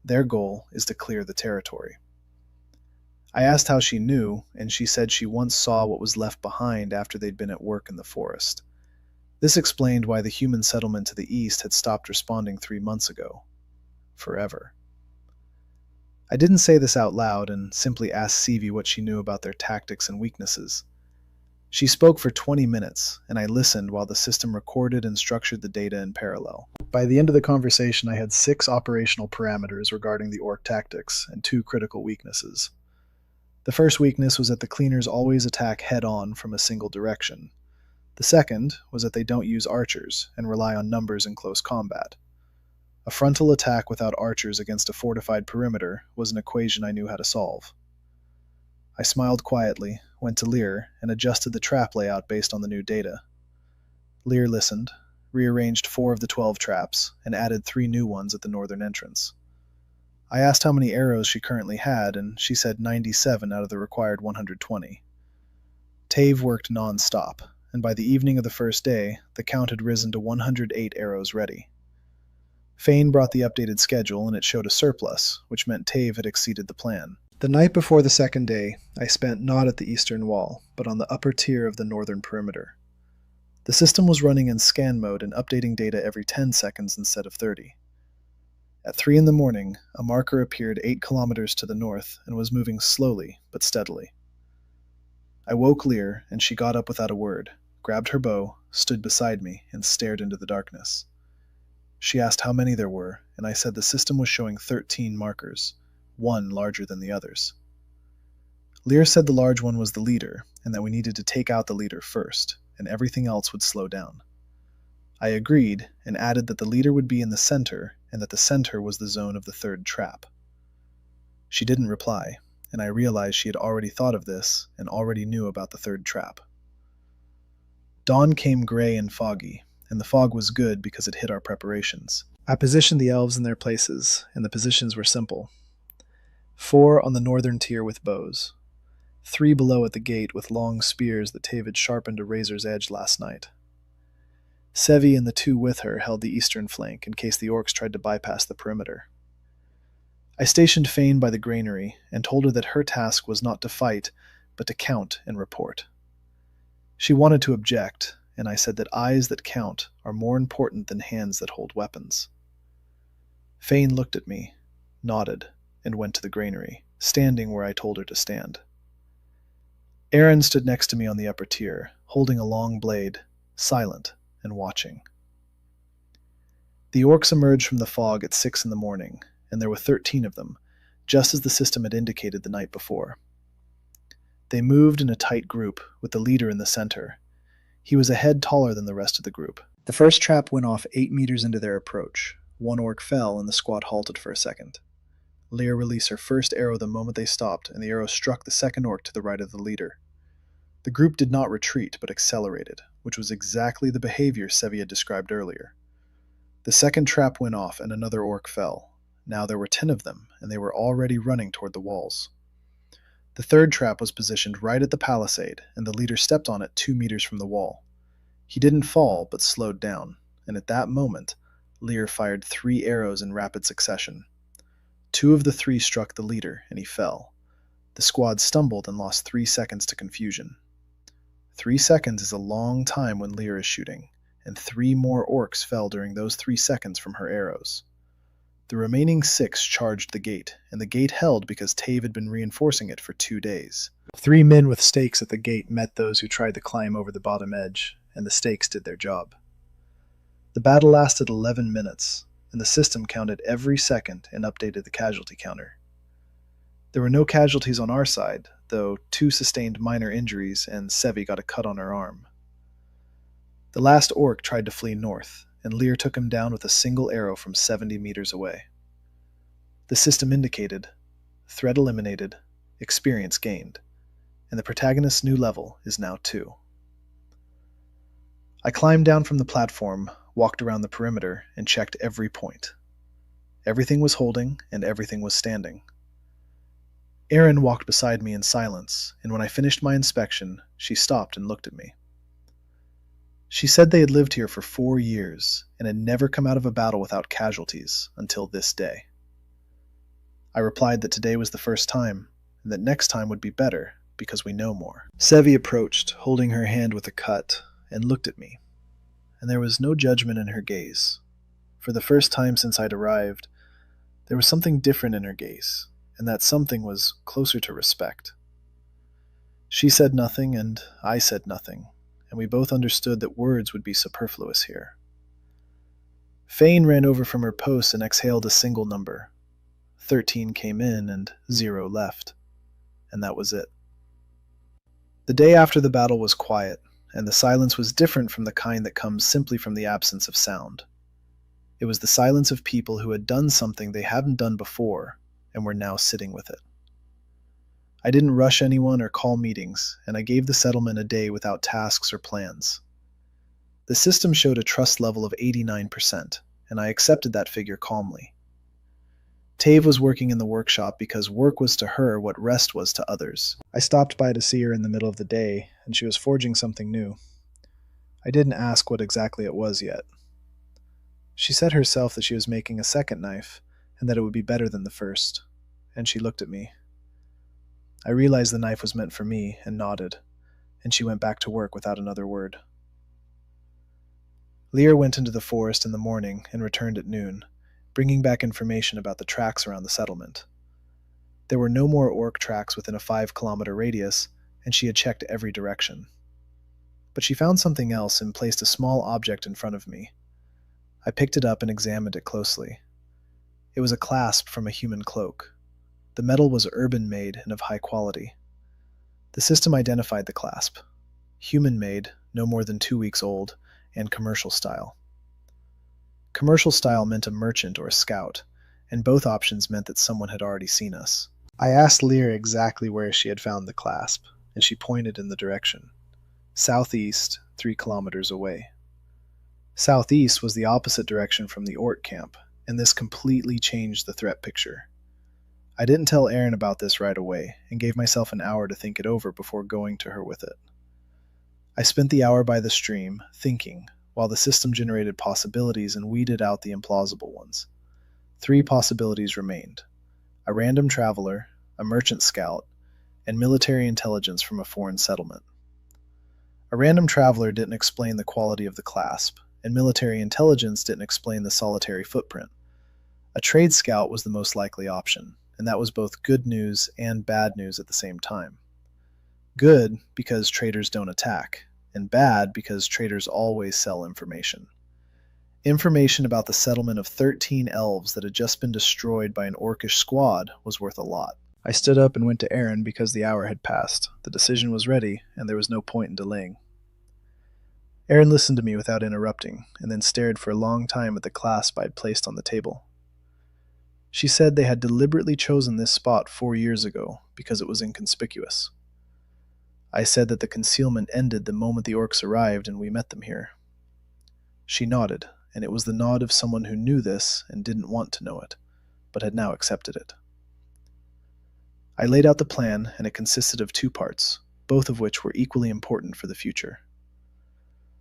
Their goal is to clear the territory. I asked how she knew, and she said she once saw what was left behind after they'd been at work in the forest. This explained why the human settlement to the east had stopped responding 3 months ago. Forever. I didn't say this out loud and simply asked Sevi what she knew about their tactics and weaknesses. She spoke for 20 minutes, and I listened while the system recorded and structured the data in parallel. By the end of the conversation, I had 6 operational parameters regarding the orc tactics and 2 critical weaknesses. The first weakness was that the cleaners always attack head-on from a single direction. The second was that they don't use archers and rely on numbers in close combat. A frontal attack without archers against a fortified perimeter was an equation I knew how to solve. I smiled quietly, went to Lear, and adjusted the trap layout based on the new data. Lear listened, rearranged 4 of the 12 traps, and added 3 new ones at the northern entrance. I asked how many arrows she currently had, and she said 97 out of the required 120. Tave worked non-stop, and by the evening of the first day, the count had risen to 108 arrows ready. Fane brought the updated schedule, and it showed a surplus, which meant Tave had exceeded the plan. The night before the second day, I spent not at the eastern wall, but on the upper tier of the northern perimeter. The system was running in scan mode and updating data every 10 seconds instead of 30. At 3 in the morning, a marker appeared 8 kilometers to the north and was moving slowly but steadily. I woke Lear, and she got up without a word, grabbed her bow, stood beside me, and stared into the darkness. She asked how many there were, and I said the system was showing 13 markers, 1 larger than the others. Lear said the large one was the leader, and that we needed to take out the leader first, and everything else would slow down. I agreed, and added that the leader would be in the center, and that the center was the zone of the third trap. She didn't reply, and I realized she had already thought of this, and already knew about the third trap. Dawn came gray and foggy, and the fog was good because it hid our preparations. I positioned the elves in their places, and the positions were simple. 4 on the northern tier with bows. 3 below at the gate with long spears that Tave had sharpened to razor's edge last night. Sevi and the 2 with her held the eastern flank in case the orcs tried to bypass the perimeter. I stationed Fane by the granary and told her that her task was not to fight, but to count and report. She wanted to object, and I said that eyes that count are more important than hands that hold weapons. Fane looked at me, nodded, and went to the granary, standing where I told her to stand. Aaron stood next to me on the upper tier, holding a long blade, silent and watching. The orcs emerged from the fog at 6 in the morning, and there were 13 of them, just as the system had indicated the night before. They moved in a tight group, with the leader in the center. He was a head taller than the rest of the group. The first trap went off 8 meters into their approach. 1 orc fell, and the squad halted for a second. Lear released her first arrow the moment they stopped, and the arrow struck the second orc to the right of the leader. The group did not retreat, but accelerated, which was exactly the behavior Sevi had described earlier. The second trap went off, and another orc fell. Now there were 10 of them, and they were already running toward the walls. The third trap was positioned right at the palisade, and the leader stepped on it 2 meters from the wall. He didn't fall, but slowed down, and at that moment, Lear fired 3 arrows in rapid succession. 2 of the 3 struck the leader, and he fell. The squad stumbled and lost 3 seconds to confusion. 3 seconds is a long time when Lear is shooting, and 3 more orcs fell during those 3 seconds from her arrows. The remaining 6 charged the gate, and the gate held because Tave had been reinforcing it for 2 days. 3 men with stakes at the gate met those who tried to climb over the bottom edge, and the stakes did their job. The battle lasted 11 minutes, and the system counted every second and updated the casualty counter. There were no casualties on our side, though 2 sustained minor injuries and Sevi got a cut on her arm. The last orc tried to flee north, and Lear took him down with a single arrow from 70 meters away. The system indicated, threat eliminated, experience gained, and the protagonist's new level is now 2. I climbed down from the platform, walked around the perimeter, and checked every point. Everything was holding, and everything was standing. Erin walked beside me in silence, and when I finished my inspection, she stopped and looked at me. She said they had lived here for 4 years and had never come out of a battle without casualties until this day. I replied that today was the first time, and that next time would be better because we know more. Sevi approached, holding her hand with a cut, and looked at me, and there was no judgment in her gaze. For the first time since I'd arrived, there was something different in her gaze, and that something was closer to respect. She said nothing, and I said nothing, and we both understood that words would be superfluous here. Fane ran over from her post and exhaled a single number. 13 came in and 0 left, and that was it. The day after the battle was quiet, and the silence was different from the kind that comes simply from the absence of sound. It was the silence of people who had done something they hadn't done before and were now sitting with it. I didn't rush anyone or call meetings, and I gave the settlement a day without tasks or plans. The system showed a trust level of 89%, and I accepted that figure calmly. Tave was working in the workshop because work was to her what rest was to others. I stopped by to see her in the middle of the day, and she was forging something new. I didn't ask what exactly it was yet. She said herself that she was making a second knife, and that it would be better than the first, and she looked at me. I realized the knife was meant for me, and nodded, and she went back to work without another word. Lear went into the forest in the morning and returned at noon, bringing back information about the tracks around the settlement. There were no more orc tracks within a 5-kilometer radius, and she had checked every direction. But she found something else and placed a small object in front of me. I picked it up and examined it closely. It was a clasp from a human cloak. The metal was urban-made and of high quality. The system identified the clasp. Human-made, no more than 2 weeks old, and commercial style. Commercial style meant a merchant or a scout, and both options meant that someone had already seen us. I asked Lear exactly where she had found the clasp, and she pointed in the direction. Southeast, 3 kilometers away. Southeast was the opposite direction from the orc camp, and this completely changed the threat picture. I didn't tell Erin about this right away, and gave myself an hour to think it over before going to her with it. I spent the hour by the stream, thinking, while the system generated possibilities and weeded out the implausible ones. 3 possibilities remained: a random traveler, a merchant scout, and military intelligence from a foreign settlement. A random traveler didn't explain the quality of the clasp, and military intelligence didn't explain the solitary footprint. A trade scout was the most likely option, and that was both good news and bad news at the same time. Good, because traders don't attack, and bad, because traders always sell information. Information about the settlement of 13 elves that had just been destroyed by an orcish squad was worth a lot. I stood up and went to Erin because the hour had passed. The decision was ready, and there was no point in delaying. Erin listened to me without interrupting, and then stared for a long time at the clasp I had placed on the table. She said they had deliberately chosen this spot 4 years ago because it was inconspicuous. I said that the concealment ended the moment the orcs arrived and we met them here. She nodded, and it was the nod of someone who knew this and didn't want to know it, but had now accepted it. I laid out the plan, and it consisted of 2 parts, both of which were equally important for the future.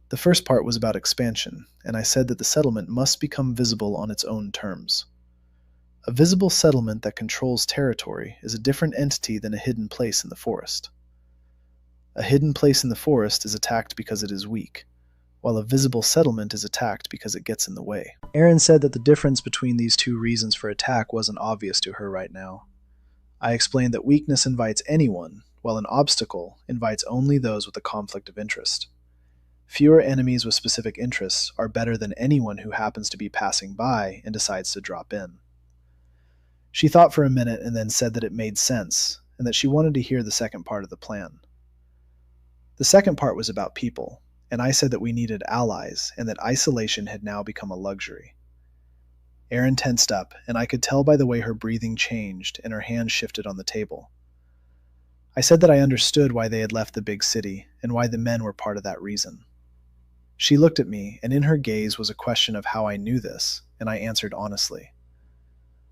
The first part was about expansion, and I said that the settlement must become visible on its own terms. A visible settlement that controls territory is a different entity than a hidden place in the forest. A hidden place in the forest is attacked because it is weak, while a visible settlement is attacked because it gets in the way. Erin said that the difference between these 2 reasons for attack wasn't obvious to her right now. I explained that weakness invites anyone, while an obstacle invites only those with a conflict of interest. Fewer enemies with specific interests are better than anyone who happens to be passing by and decides to drop in. She thought for a minute and then said that it made sense, and that she wanted to hear the second part of the plan. The second part was about people, and I said that we needed allies and that isolation had now become a luxury. Erin tensed up, and I could tell by the way her breathing changed and her hands shifted on the table. I said that I understood why they had left the big city and why the men were part of that reason. She looked at me, and in her gaze was a question of how I knew this, and I answered honestly.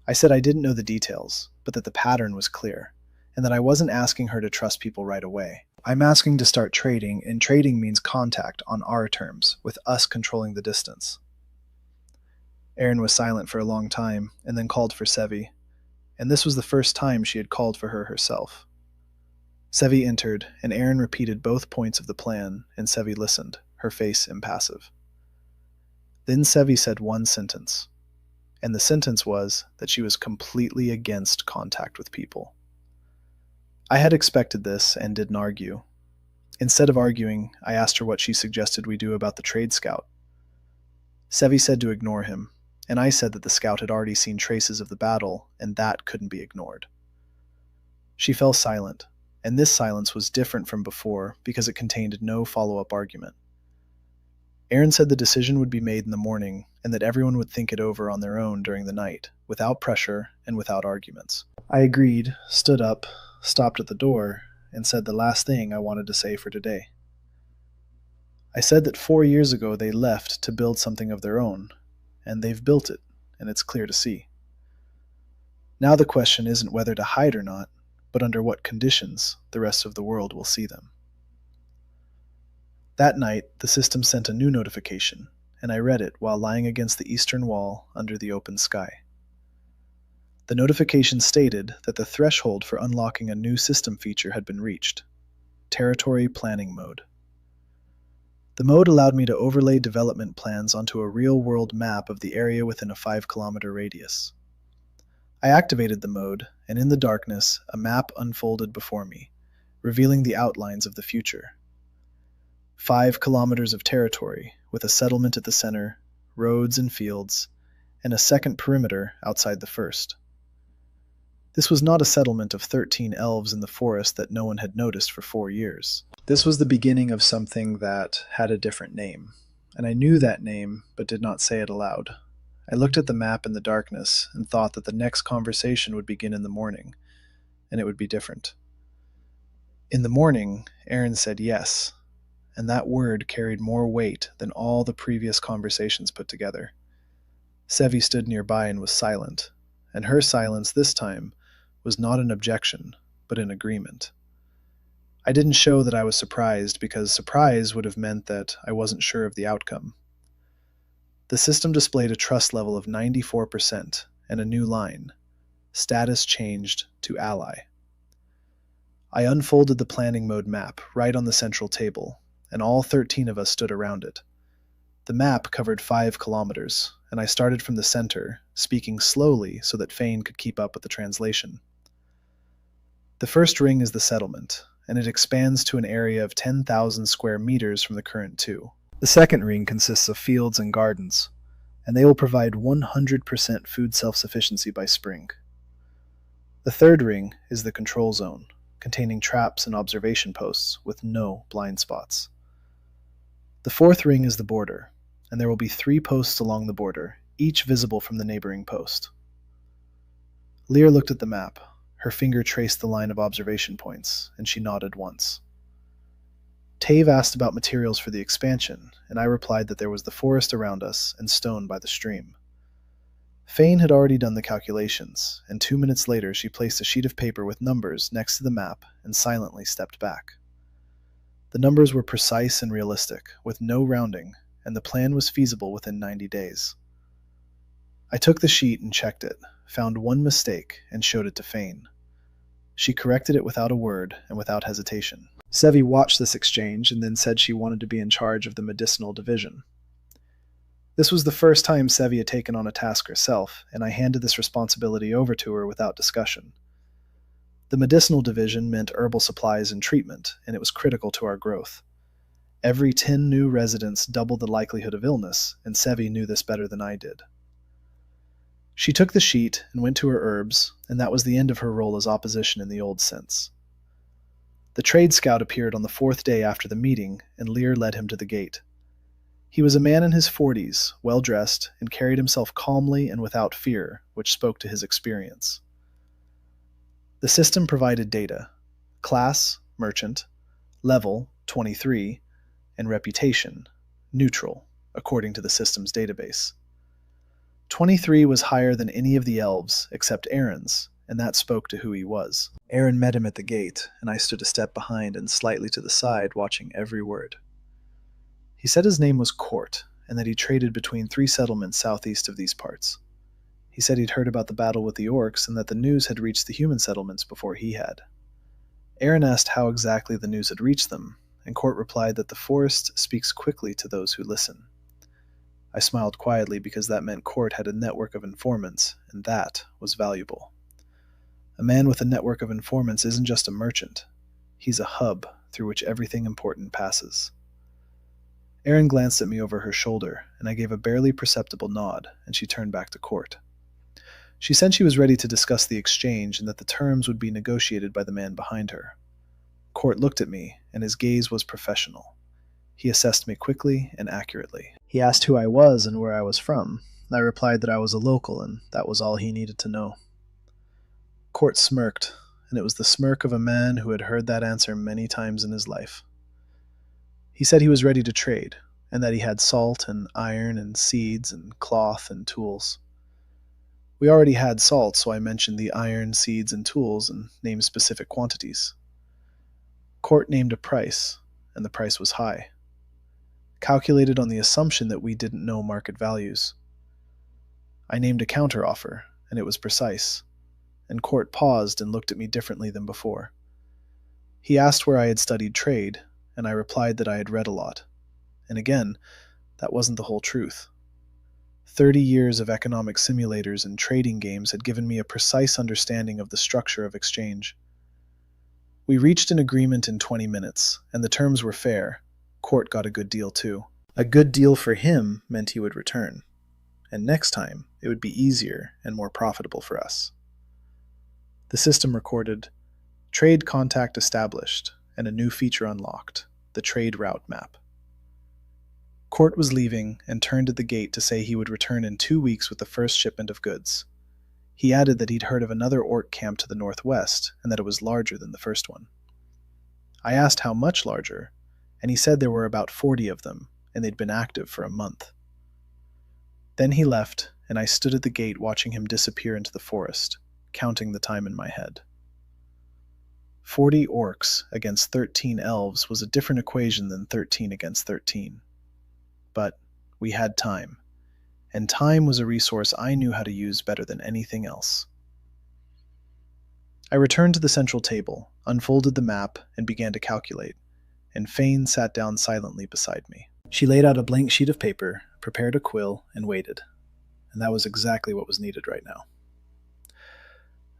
I said I didn't know the details, but that the pattern was clear, and that I wasn't asking her to trust people right away. I'm asking to start trading, and trading means contact on our terms, with us controlling the distance. Erin was silent for a long time, and then called for Sevi, and this was the first time she had called for her herself. Sevi entered, and Erin repeated both points of the plan, and Sevi listened, her face impassive. Then Sevi said one sentence, and the sentence was that she was completely against contact with people. I had expected this and didn't argue. Instead of arguing, I asked her what she suggested we do about the trade scout. Sevi said to ignore him, and I said that the scout had already seen traces of the battle, and that couldn't be ignored. She fell silent, and this silence was different from before because it contained no follow-up argument. Erin said the decision would be made in the morning, and that everyone would think it over on their own during the night, without pressure and without arguments. I agreed, stood up, stopped at the door, and said the last thing I wanted to say for today. I said that 4 years ago they left to build something of their own, and they've built it, and it's clear to see. Now the question isn't whether to hide or not, but under what conditions the rest of the world will see them. That night, the system sent a new notification, and I read it while lying against the eastern wall under the open sky. The notification stated that the threshold for unlocking a new system feature had been reached: Territory Planning Mode. The mode allowed me to overlay development plans onto a real-world map of the area within a 5-kilometer radius. I activated the mode, and in the darkness, a map unfolded before me, revealing the outlines of the future. 5 kilometers of territory, with a settlement at the center, roads and fields, and a second perimeter outside the first. This was not a settlement of 13 elves in the forest that no one had noticed for 4 years. This was the beginning of something that had a different name, and I knew that name, but did not say it aloud. I looked at the map in the darkness and thought that the next conversation would begin in the morning, and it would be different. In the morning, Erin said yes, and that word carried more weight than all the previous conversations put together. Sevi stood nearby and was silent, and her silence this time was not an objection, but an agreement. I didn't show that I was surprised, because surprise would have meant that I wasn't sure of the outcome. The system displayed a trust level of 94% and a new line: status changed to ally. I unfolded the planning mode map right on the central table, and all 13 of us stood around it. The map covered 5 kilometers, and I started from the center, speaking slowly so that Fane could keep up with the translation. The first ring is the settlement, and it expands to an area of 10,000 square meters from the current 2. The second ring consists of fields and gardens, and they will provide 100% food self-sufficiency by spring. The third ring is the control zone, containing traps and observation posts with no blind spots. The fourth ring is the border, and there will be 3 posts along the border, each visible from the neighboring post. Lear looked at the map. Her finger traced the line of observation points, and she nodded once. Tave asked about materials for the expansion, and I replied that there was the forest around us and stone by the stream. Fane had already done the calculations, and 2 minutes later she placed a sheet of paper with numbers next to the map and silently stepped back. The numbers were precise and realistic, with no rounding, and the plan was feasible within 90 days. I took the sheet and checked it, found one mistake, and showed it to Fane. She corrected it without a word and without hesitation. Sevi watched this exchange and then said she wanted to be in charge of the medicinal division. This was the first time Sevi had taken on a task herself, and I handed this responsibility over to her without discussion. The medicinal division meant herbal supplies and treatment, and it was critical to our growth. Every 10 new residents doubled the likelihood of illness, and Sevi knew this better than I did. She took the sheet and went to her herbs, and that was the end of her role as opposition in the old sense. The trade scout appeared on the 4th day after the meeting, and Lear led him to the gate. He was a man in his 40s, well-dressed, and carried himself calmly and without fear, which spoke to his experience. The system provided data: class, merchant; level, 23, and reputation, neutral, according to the system's database. 23 was higher than any of the elves, except Erin's, and that spoke to who he was. Aaron met him at the gate, and I stood a step behind and slightly to the side, watching every word. He said his name was Court, and that he traded between 3 settlements southeast of these parts. He said he'd heard about the battle with the orcs and that the news had reached the human settlements before he had. Aaron asked how exactly the news had reached them, and Court replied that the forest speaks quickly to those who listen. I smiled quietly because that meant Court had a network of informants, and that was valuable. A man with a network of informants isn't just a merchant. He's a hub through which everything important passes. Erin glanced at me over her shoulder, and I gave a barely perceptible nod, and she turned back to Court. She said she was ready to discuss the exchange and that the terms would be negotiated by the man behind her. Court looked at me, and his gaze was professional. He assessed me quickly and accurately. He asked who I was and where I was from. I replied that I was a local, and that was all he needed to know. Court smirked, and it was the smirk of a man who had heard that answer many times in his life. He said he was ready to trade, and that he had salt and iron and seeds and cloth and tools. We already had salt, so I mentioned the iron, seeds, and tools and named specific quantities. Court named a price, and the price was high, calculated on the assumption that we didn't know market values. I named a counteroffer, and it was precise, and Court paused and looked at me differently than before. He asked where I had studied trade, and I replied that I had read a lot. And again, that wasn't the whole truth. 30 years of economic simulators and trading games had given me a precise understanding of the structure of exchange. We reached an agreement in 20 minutes, and the terms were fair. Court got a good deal too. A good deal for him meant he would return, and next time it would be easier and more profitable for us. The system recorded, "Trade contact established, and a new feature unlocked, the trade route map." Court was leaving and turned at the gate to say he would return in 2 weeks with the first shipment of goods. He added that he'd heard of another orc camp to the northwest and that it was larger than the first one. I asked how much larger, and he said there were about 40 of them, and they'd been active for a month. Then he left, and I stood at the gate watching him disappear into the forest, counting the time in my head. 40 orcs against 13 elves was a different equation than 13 against 13. But we had time, and time was a resource I knew how to use better than anything else. I returned to the central table, unfolded the map, and began to calculate, and Fane sat down silently beside me. She laid out a blank sheet of paper, prepared a quill, and waited. And that was exactly what was needed right now.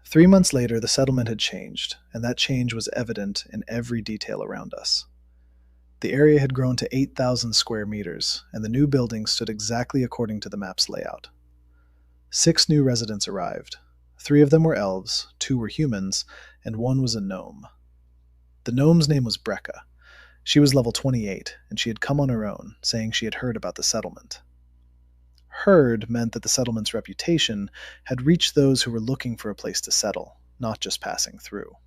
3 months later, the settlement had changed, and that change was evident in every detail around us. The area had grown to 8,000 square meters, and the new building stood exactly according to the map's layout. 6 new residents arrived. 3 of them were elves, 2 were humans, and 1 was a gnome. The gnome's name was Brecca. She was level 28, and she had come on her own, saying she had heard about the settlement. Heard meant that the settlement's reputation had reached those who were looking for a place to settle, not just passing through.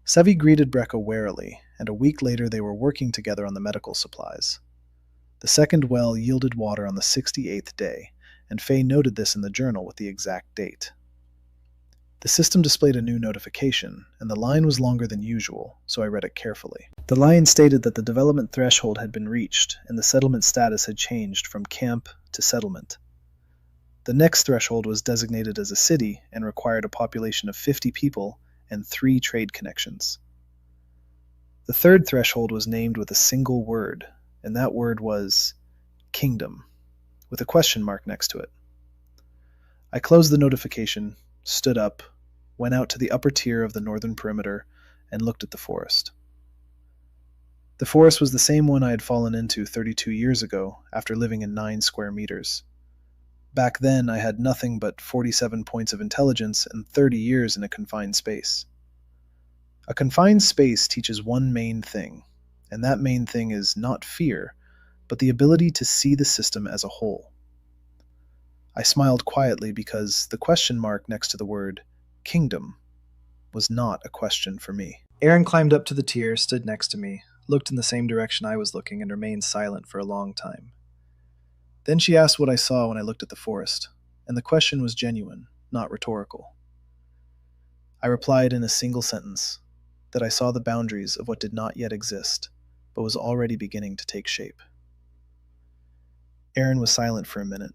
Sevi greeted Brecca warily, and a week later they were working together on the medical supplies. The second well yielded water on the 68th day, and Faye noted this in the journal with the exact date. The system displayed a new notification, and the line was longer than usual, so I read it carefully. The line stated that the development threshold had been reached, and the settlement status had changed from camp to settlement. The next threshold was designated as a city and required a population of 50 people and 3 trade connections. The third threshold was named with a single word, and that word was kingdom, with a question mark next to it. I closed the notification, stood up, went out to the upper tier of the northern perimeter, and looked at the forest. The forest was the same one I had fallen into 32 years ago after living in 9 square meters. Back then, I had nothing but 47 points of intelligence and 30 years in a confined space. A confined space teaches one main thing, and that main thing is not fear, but the ability to see the system as a whole. I smiled quietly because the question mark next to the word kingdom was not a question for me. Aaron climbed up to the tier, stood next to me, looked in the same direction I was looking, and remained silent for a long time. Then she asked what I saw when I looked at the forest, and the question was genuine, not rhetorical. I replied in a single sentence that I saw the boundaries of what did not yet exist, but was already beginning to take shape. Aaron was silent for a minute,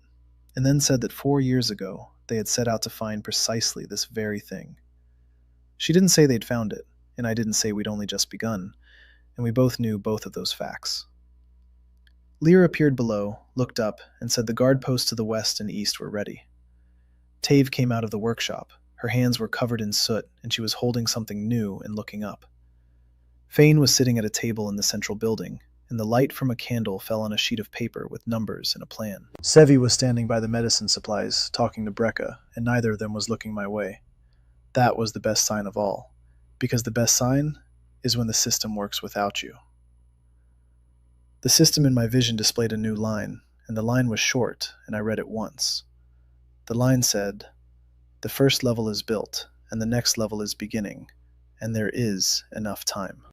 and then said that 4 years ago they had set out to find precisely this very thing. She didn't say they'd found it, and I didn't say we'd only just begun, and we both knew both of those facts. Lear appeared below, looked up, and said the guard posts to the west and east were ready. Tave came out of the workshop. Her hands were covered in soot, and she was holding something new and looking up. Fane was sitting at a table in the central building, and the light from a candle fell on a sheet of paper with numbers and a plan. Sevi was standing by the medicine supplies, talking to Brekka, and neither of them was looking my way. That was the best sign of all, because the best sign is when the system works without you. The system in my vision displayed a new line, and the line was short, and I read it once. The line said, "The first level is built, and the next level is beginning, and there is enough time."